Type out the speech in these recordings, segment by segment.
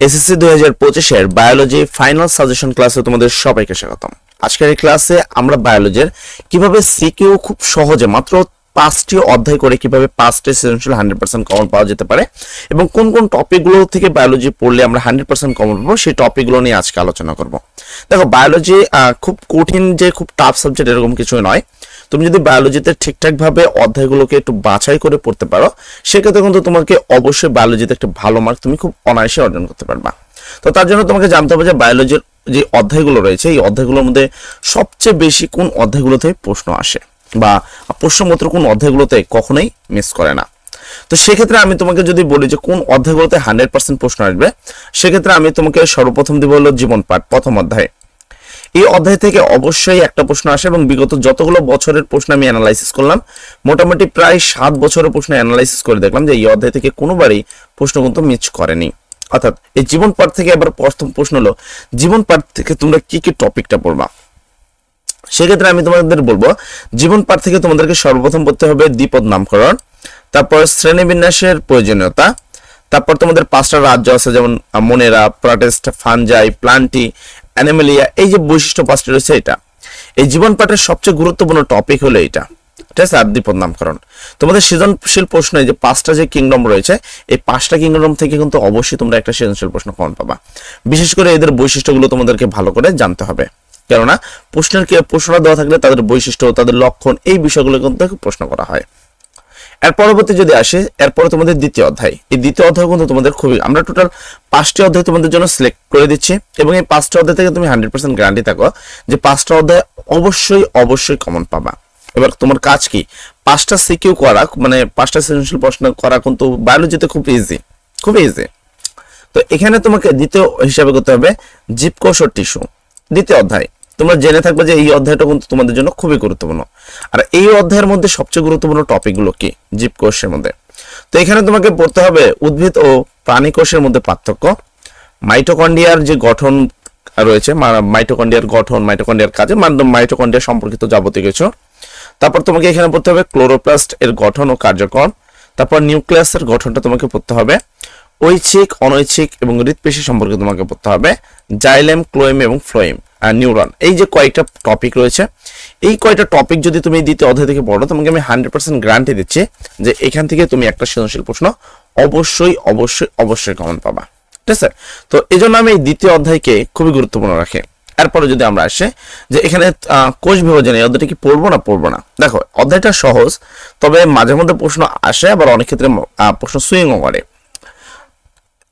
SSC 2025 এর biology final suggestion ক্লাসে তোমাদের সবাইকে স্বাগতম। আজকের এই ক্লাসে আমরা বায়োলজির কিভাবে সিকিউ খুব সহজে মাত্র 5টি অধ্যায় করে কিভাবে 5টি সৃজনশীল 100% কমন পাওয়া যেতে পারে এবং কোন কোন টপিকগুলো থেকে বায়োলজি পড়লে আমরা 100% কমন পাবো সেই টপিকগুলো নিয়ে আজকে আলোচনা করব। দেখো, বায়োলজি খুব কঠিন যে খুব টাফ সাবজেক্ট এরকম কিছু নয়। তুমি যদি বায়োলজিতে ঠিকঠাক ভাবে অধ্যায়গুলোকে একটু বাছাই করে পড়তে পারো, সেক্ষেত্রে কিন্তু তোমাকে অবশ্যই বায়োলজিতে একটা ভালো মার্ক তুমি খুব অনায়াসে অর্জন করতে পারবা। তো তার জন্য তোমাকে জানতে হবে যে বায়োলজির যে অধ্যায়গুলো রয়েছে এই অধ্যায়গুলোর মধ্যে সবচেয়ে বেশি কোন অধ্যায়গুলোতে প্রশ্ন আসে বা প্রশ্নপত্র কোন অধ্যায়গুলোতে কখনোই মিস করে না। তো সেক্ষেত্রে আমি তোমাকে যদি বলি যে কোন অধ্যায়গুলোতে 100% প্রশ্ন আসবে, সেক্ষেত্রে আমি তোমাকে সর্বপ্রথম দিব হলো জীবন পাঠ প্রথম অধ্যায়। এই অধ্যায় থেকে অবশ্যই একটা প্রশ্ন আসে এবং বিগত যতগুলো বছরের প্রশ্ন আমি অ্যানালাইসিস করলাম, মোটামুটি প্রায় 7 বছরের প্রশ্ন অ্যানালাইসিস করে দেখলাম যে এই অধ্যায় থেকে কোনোবারই প্রশ্ন কিন্তু মিস করেনি। অর্থাৎ এই জীবন পাঠ থেকে এবার প্রথম প্রশ্ন হলো জীবন পাঠ থেকে তোমরা কি কি টপিকটা পড়বা। সেক্ষেত্রে আমি তোমাদের বলবো জীবন পাঠ থেকে তোমাদেরকে সর্বপ্রথম পড়তে হবে দ্বিপদ নামকরণ, তারপর শ্রেণীবিন্যাসের প্রয়োজনীয়তা, তারপর তোমাদের 5টা রাজ্য আছে যেমন মনেরা, প্রোটিস্ট, ফানজাই, প্লান্টি, অ্যানিমেলিয়া, এই যে বৈশিষ্ট্য 5টা রয়েছে এটা। এই জীবন পাঠের সবচেয়ে গুরুত্বপূর্ণ টপিক হলো এটা, ঠিক আছে। আর দ্বিপদ নামকরণ তোমাদের সৃজনশীল প্রশ্নে যে 5টা যে কিংডম রয়েছে এই 5টা কিংডম থেকে কিন্তু অবশ্যই তোমরা একটা সৃজনশীল প্রশ্ন কমন পাবা। বিশেষ করে এদের বৈশিষ্ট্যগুলো তোমাদেরকে ভালো করে জানতে হবে, কেননা প্রশ্নটা দেওয়া থাকলে তাদের বৈশিষ্ট্য, তাদের লক্ষণ, এই বিষয়গুলো কিন্তু প্রশ্ন করা হয়। এর পরবর্তী যদি আসে, এরপরে তোমাদের দ্বিতীয় অধ্যায়। এই দ্বিতীয় অধ্যায় কিন্তু তোমাদের খুবই, আমরা টোটাল 5টি অধ্যায় তোমাদের জন্য সিলেক্ট করে দিচ্ছি এবং এই 5টা অধ্যায় থেকে তুমি 100% গ্যারান্টি থাকো যে 5টা অধ্যায় অবশ্যই কমন পাবা। এবার তোমার কাজ কি, 5টা সিকিউ করা, মানে 5টা সৃজনশীল প্রশ্ন করা কিন্তু বায়োলজিতে খুব ইজি। তো এখানে তোমাকে দ্বিতীয় হিসাবে করতে হবে জীবকোষ ও টিস্যু, দ্বিতীয় অধ্যায়। তোমরা জেনে থাকবে যে এই অধ্যায়টা কিন্তু তোমাদের জন্য খুবই গুরুত্বপূর্ণ। আর এই অধ্যায়ের মধ্যে সবচেয়ে গুরুত্বপূর্ণ টপিকগুলো কি জীবকোষের মধ্যে। তো এখানে তোমাকে পড়তে হবে উদ্ভিদ ও প্রাণী কোষের মধ্যে পার্থক্য, মাইটোকন্ড্রিয়ার যে গঠন রয়েছে, মাইটোকন্ড্রিয়ার গঠন, মাইটোকন্ড্রিয়ার কাজে, মাইটোকন্ড্রিয়া সম্পর্কিত যাবতীয় কিছু। তারপর তোমাকে এখানে পড়তে হবে ক্লোরোপ্লাস্ট এর গঠন ও কার্যক্রম, তারপর নিউক্লিয়াসের গঠনটা তোমাকে পড়তে হবে, ঐচ্ছিক, অনৈচ্ছিক এবং হৃৎপেশি সম্পর্কে তোমাকে পড়তে হবে, জাইলেম, ক্লোয়েম এবং ফ্লোয়েম, নিউরন। এই যে কয়েকটা টপিক রয়েছে, এই কয়েকটা টপিক যদি তুমি দ্বিতীয় অধ্যায় থেকে পড়ো, তোমাকে আমি 100% গ্যারান্টি দিচ্ছি যে এখান থেকে তুমি একটা সৃজনশীল প্রশ্ন অবশ্যই কমন পাবা, ঠিক আছে। তো এই জন্য আমি এই দ্বিতীয় অধ্যায়কে খুবই গুরুত্বপূর্ণ রাখি। এরপরে যদি আমরা আসি যে এখানে কোষ বিভাজন, এই অধ্যায়টা কি পড়বো না। দেখো, অধ্যায়টা সহজ, তবে মাঝে মধ্যে প্রশ্ন আসে, আবার অনেক ক্ষেত্রে প্রশ্ন সুইংও করে।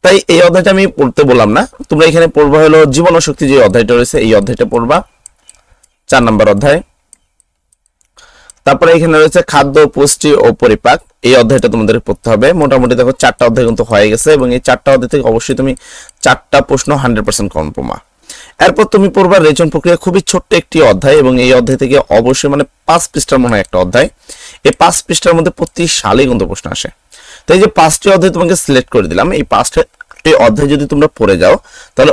তাই এই অধ্যায়টা আমি পড়তে বললাম না, তোমরা এখানে পড়বা হলো জীবন ও শক্তি, যে অধ্যায়টা রয়েছে এই অধ্যায়টা পড়বা, 4 নম্বর অধ্যায়। তারপরে এখানে রয়েছে খাদ্য, পুষ্টি ও পরিপাক, এই অধ্যায়টা তোমাদের পড়তে হবে। মোটামুটি দেখো 4টা অধ্যায় কিন্তু হয়ে গেছে এবং এই 4টা অধ্যায় থেকে অবশ্যই তুমি 4টা প্রশ্ন 100% কমন পাবা। এরপর তুমি পড়বা রেচন প্রক্রিয়া, খুবই ছোট্ট একটি অধ্যায় এবং এই অধ্যায় থেকে অবশ্যই 5 পৃষ্ঠার মনে হয় একটা অধ্যায়। এই 5 পৃষ্ঠার মধ্যে প্রতি সালে কিন্তু প্রশ্ন আসে। তো এই যে 5টি অধ্যায় তোমাকে সিলেক্ট করে দিলাম, এই 5টি অধ্যায় যদি তোমরা পড়ে যাও তাহলে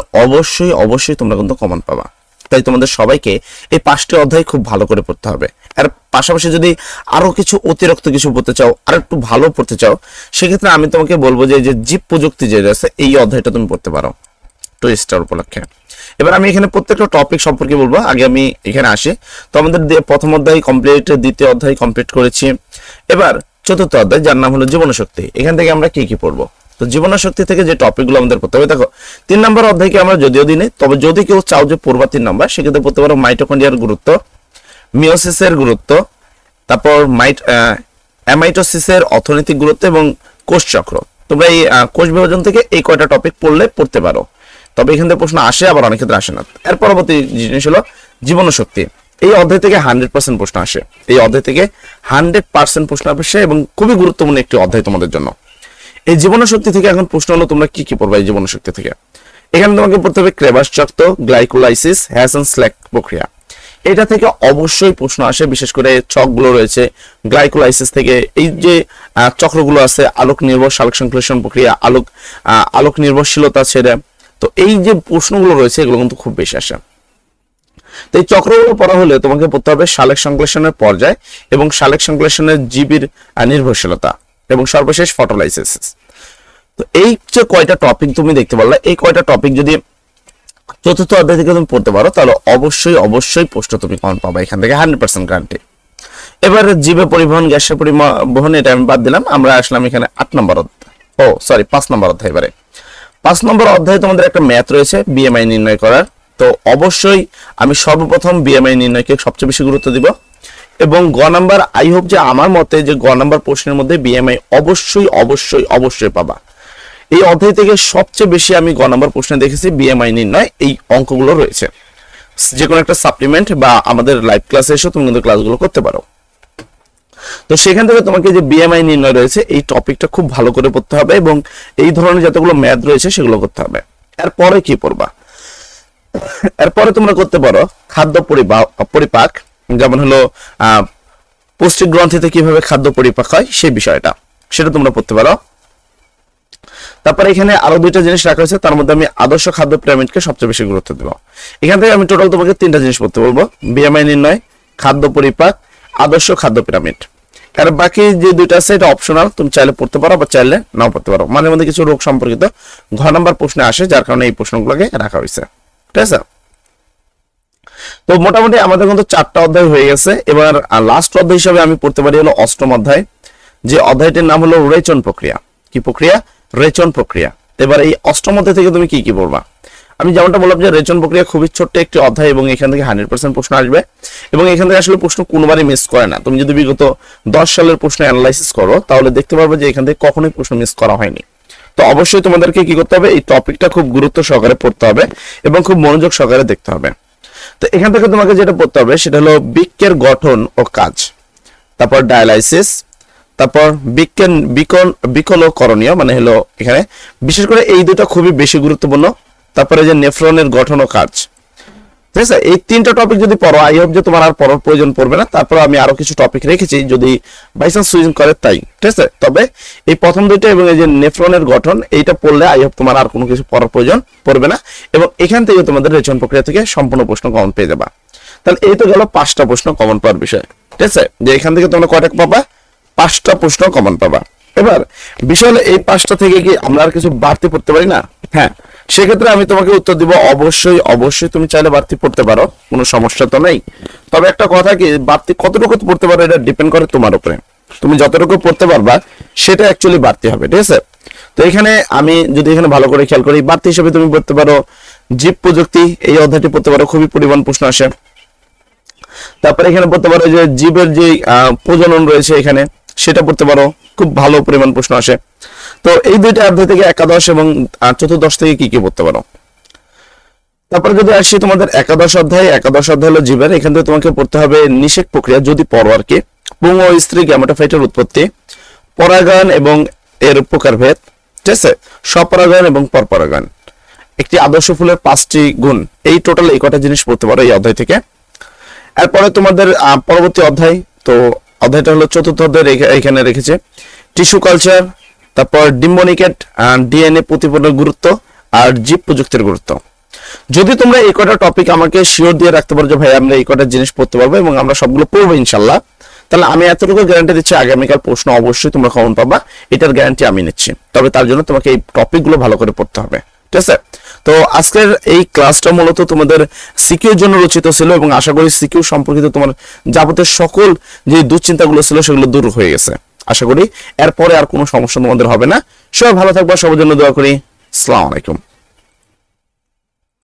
অবশ্যই তোমরা কিন্তু কমন পাবা। তাই তোমাদের সবাইকে এই 5টি অধ্যায় খুব ভালো করে পড়তে হবে। আর পাশাপাশি যদি আরো কিছু অতিরিক্ত কিছু পড়তে চাও, আর একটু ভালো পড়তে চাও, সেক্ষেত্রে আমি তোমাকে বলবো যে জীব প্রযুক্তি যে রয়েছে এই অধ্যায়টা তুমি পড়তে পারো 2 স্টার উপলক্ষে। এবার আমি এখানে প্রত্যেকটা টপিক সম্পর্কে বলবো, আগে আমি এখানে আসি। তো আমাদের প্রথম অধ্যায় কমপ্লিট, দ্বিতীয় অধ্যায় কমপ্লিট করেছি। এবার চতুর্থ অধ্যায়, যার নাম হলো জীবনশক্তি। এখান থেকে আমরা কি পড়বো, তো জীবনশক্তি থেকে যে টপিকগুলো আমাদের পড়তে হবে, দেখো 3 নম্বর অধ্যায়কে আমরা যদিও দিই, তবে যদি কেউ চাও যে পড়বা 3 নম্বর, সেক্ষেত্রে পড়তে পারো মাইটোকন্ড্রিয়ার গুরুত্ব, মিওসিসের গুরুত্ব, তারপর অ্যামাইটোসিসের অর্থনৈতিক গুরুত্ব এবং কোষ চক্র। তোমরা এই কোষ বিভাজন থেকে এই কয়টা টপিক পড়তে পারো, তবে এখান থেকে প্রশ্ন আসে, আবার অনেক ক্ষেত্রে আসে না। এর পরবর্তী জিনিস হলো জীবনশক্তি। এই অধ্যায় থেকে 100% প্রশ্ন আসে, এই অধ্যায় থেকে 100% প্রশ্ন আসে এবং খুবই গুরুত্বপূর্ণ একটি অধ্যায় তোমাদের জন্য। এই জীবনশক্তি থেকে এখন প্রশ্ন হলো তোমরা কি পড়বা এই জীবনশক্তি থেকে। এখানে তোমাকে পড়তে হবে ক্রেবাস চক্র, গ্লাইকোলাইসিস, হ্যাসেন-স্ল্যাক প্রক্রিয়া। এটা থেকে অবশ্যই প্রশ্ন আসে, বিশেষ করে চকগুলো রয়েছে গ্লাইকোলাইসিস থেকে। এই যে চক্রগুলো আছে, আলোক নির্ভর সালোক সংশ্লেষণ প্রক্রিয়া, আলোক নির্ভরশীলতা ছেড়ে, তো এই যে প্রশ্নগুলো রয়েছে এগুলো কিন্তু খুব বেশি আসে। তো এই চক্রগুলো পড়া হলে তোমাকে পড়তে হবে সালোক সংশ্লেষণের পর্যায় এবং সালোক সংশ্লেষণের জীবের নির্ভরশীলতা এবং সর্বশেষ ফটোলাইসিস। তো এই যে কয়টা টপিক তুমি দেখতে পারলে, এই কয়টা টপিক যদি চতুর্থ অধ্যায় থেকে তুমি পড়তে পারো তাহলে অবশ্যই অবশ্যই প্রশ্ন তুমি কমন পাবে এখান থেকে 100% গ্যারান্টি। এবার জীবে পরিবহন, গ্যাসের পরিবহন এটা আমি বাদ দিলাম, আমরা আসলাম এখানে 8 নম্বর অধ্যায়, 5 নম্বর অধ্যায়। এবারে 5 নম্বর অধ্যায়ে তোমাদের একটা ম্যাথ রয়েছে বিএমআই নির্ণয় করার। তো অবশ্যই আমি সর্বপ্রথম বিএমআই নির্ণয়কে সবচেয়ে বেশি গুরুত্ব দিব এবং গ নাম্বার, আই হোপ যে আমার মতে যে গ নাম্বার প্রশ্নের মধ্যে বিএমআই অবশ্যই অবশ্যই অবশ্যই পাবা। এই অধ্যায় থেকে সবচেয়ে বেশি আমি গ নাম্বার প্রশ্নে দেখেছি বিএমআই নির্ণয় এই অঙ্কগুলো রয়েছে। যে কোনো একটা সাপ্লিমেন্ট বা আমাদের লাইভ ক্লাসে এসে তুমি কিন্তু ক্লাসগুলো করতে পারো। তো সেখান থেকে তোমাকে যে বিএমআই নির্ণয় রয়েছে এই টপিকটা খুব ভালো করে পড়তে হবে এবং এই ধরনের যতগুলো ম্যাথ রয়েছে সেগুলো করতে হবে। এরপরে কি পড়বা? এরপরে তোমরা করতে পারো খাদ্য পরিপাক, যেমন হলো পৌষ্টিক গ্রন্থিতে কিভাবে খাদ্য পরিপাক হয় সেই বিষয়টা, সেটা তোমরা পড়তে পারো। তারপরে এখানে আরো দুইটা জিনিস রাখা হয়েছে, তার মধ্যে আমি আদর্শ খাদ্য পিরামিডকে সবচেয়ে বেশি গুরুত্ব দেব। এখান থেকে আমি টোটাল তোমাকে 3টা জিনিস পড়তে বলবো, বিএমআই নির্ণয়, খাদ্য পরিপাক, আদর্শ খাদ্য পিরামিড। আর বাকি যে দুইটা আছে এটা অপশনাল, তুমি চাইলে পড়তে পারো বা চাইলে নাও পড়তে পারো। মাঝে মধ্যে কিছু রোগ সম্পর্কিত ঘ নাম্বার প্রশ্নে আসে, যার কারণে এই প্রশ্নগুলোকে রাখা হয়েছে। ঠিক আছে, তো মোটামুটি আমাদের কিন্তু 4টা অধ্যায় হয়ে গেছে। এবার লাস্ট অধ্যায় হিসাবে আমি পড়তে পারি হলো 8ম অধ্যায়, যে অধ্যায়টির নাম হলো রেচন প্রক্রিয়া। কি প্রক্রিয়া? রেচন প্রক্রিয়া। এবার এই 8ম অধ্যায় থেকে তুমি কি কি পড়বা? আমি যেমনটা বললাম যে রেচন প্রক্রিয়া খুবই ছোট্ট একটি অধ্যায় এবং এখান থেকে 100% প্রশ্ন আসবে এবং এখান থেকে আসলে প্রশ্ন কোনোবারই মিস করে না। তুমি যদি বিগত 10 সালের প্রশ্ন অ্যানালাইসিস করো তাহলে দেখতে পারবে যে এখান থেকে কখনোই প্রশ্ন মিস করা হয়নি। তো অবশ্যই তোমাদেরকে কি করতে হবে, এই টপিকটা খুব গুরুত্ব সহকারে পড়তে হবে এবং খুব মনোযোগ সহকারে দেখতে হবে। তো এখান থেকে তোমাকে যেটা পড়তে হবে সেটা হলো বৃক্কের গঠন ও কাজ, তারপর ডায়ালাইসিস, তারপর বিকলকরণীয় মানে হলো এখানে বিশেষ করে এই দুটো খুবই বেশি গুরুত্বপূর্ণ। তারপরে যে নেফ্রনের গঠন ও কাজ। ঠিক আছে, এই 3টা টপিক যদি পড়ো আই হোপ যে তোমার আর পড়ার প্রয়োজন পড়বে না। তারপর আমি আরো কিছু টপিক রেখেছি যদি বাই চান্স সুইচ করে তাই। ঠিক আছে, তবে এই প্রথম দুইটা এবং এই যে নেফ্রনের গঠন এইটা পড়লে আই হোপ তোমার আর কোনো কিছু পড়ার প্রয়োজন পড়বে না এবং এখান থেকে তোমাদের রেচন প্রক্রিয়া থেকে সম্পূর্ণ প্রশ্ন কমন পেয়ে যাবা। তাহলে এই তো গেল 5টা প্রশ্ন কমন পাওয়ার বিষয়। ঠিক আছে, যে এখান থেকে তোমরা কয়টা পাবা? 5টা প্রশ্ন কমন পাবা। এবার বিষয় হলো এই 5টা থেকে কি আমরা আর কিছু বাড়তি পড়তে পারি না? হ্যাঁ, সেক্ষেত্রে আমি তোমাকে উত্তর দিব অবশ্যই অবশ্যই তুমি চাইলে বাড়তি পড়তে পারো, কোনো সমস্যা তো নেই। তবে একটা কথা কি, বাড়তি কতটুকু পড়তে পারো এটা ডিপেন্ড করে তোমার উপরে। তুমি যতটুকু পড়তে পারবা সেটা অ্যাকচুয়ালি বাড়তি হবে। ঠিক আছে, তো এখানে আমি যদি এখানে ভালো করে খেয়াল করি, বাড়তি হিসেবে তুমি পড়তে পারো জীব প্রযুক্তি, এই অধ্যায়টি পড়তে পারো, খুবই পরিমাণ প্রশ্ন আসে। তারপরে এখানে পড়তে পারো যে জীবের যে প্রজনন রয়েছে এখানে সেটা পড়তে পারো, খুব ভালো পরিমাণ প্রশ্ন আসে। তো এই দুইটা অধ্যায় থেকে একাদশ এবং চতুর্দশ থেকে কি কি পড়তে পারো। তারপরে যদি আসি তোমাদের একাদশ অধ্যায় হলো জীবের, এখান থেকে তোমাকে পড়তে হবে নিষেক প্রক্রিয়া, যদি পড়ো আর কি, পুং ও স্ত্রী গ্যামেটোফাইটের উৎপত্তি, পরাগায়ন এবং এর প্রকারভেদ। ঠিক আছে, স্বপরাগায়ন এবং পরপরাগায়ন, একটি আদর্শ ফুলের 5টি গুণ, এই টোটাল এই কটা জিনিস পড়তে পারো এই অধ্যায় থেকে। এরপরে তোমাদের পরবর্তী অধ্যায়, তো অধ্যায়টা হলো চতুর্থ অধ্যায়, এখানে রেখেছে টিস্যু কালচার, তারপর ডিম্বনিকেট, ডিএনএ প্রতিপন্নের গুরুত্ব আর জীব প্রযুক্তির গুরুত্ব। যদি তোমরা এই কটা টপিক আমাকে শিওর দিয়ে রাখতে পারো যে ভাই আমরা এই কটা জিনিস পড়তে পারবো এবং আমরা সবগুলো পড়বো ইনশাল্লাহ, তাহলে আমি এতটুকু গ্যারান্টি দিচ্ছি আগামীকাল প্রশ্ন অবশ্যই তোমরা কমন পাবা, এটার গ্যারান্টি আমি নিচ্ছি। তবে তার জন্য তোমাকে এই টপিকগুলো ভালো করে পড়তে হবে। ঠিক আছে, তো আজকের এই ক্লাসটা মূলত তোমাদের সিকিউর জন্য রচিত ছিল এবং আশা করি সিকিউর সম্পর্কিত তোমার যাবতীয় সকল যে দুশ্চিন্তাগুলো ছিল সেগুলো দূর হয়ে গেছে। আশা করি এরপরে আর কোনো সমস্যা তোমাদের হবে না। সবাই ভালো থাকবা, সবার জন্য দোয়া করি। আসসালামু আলাইকুম।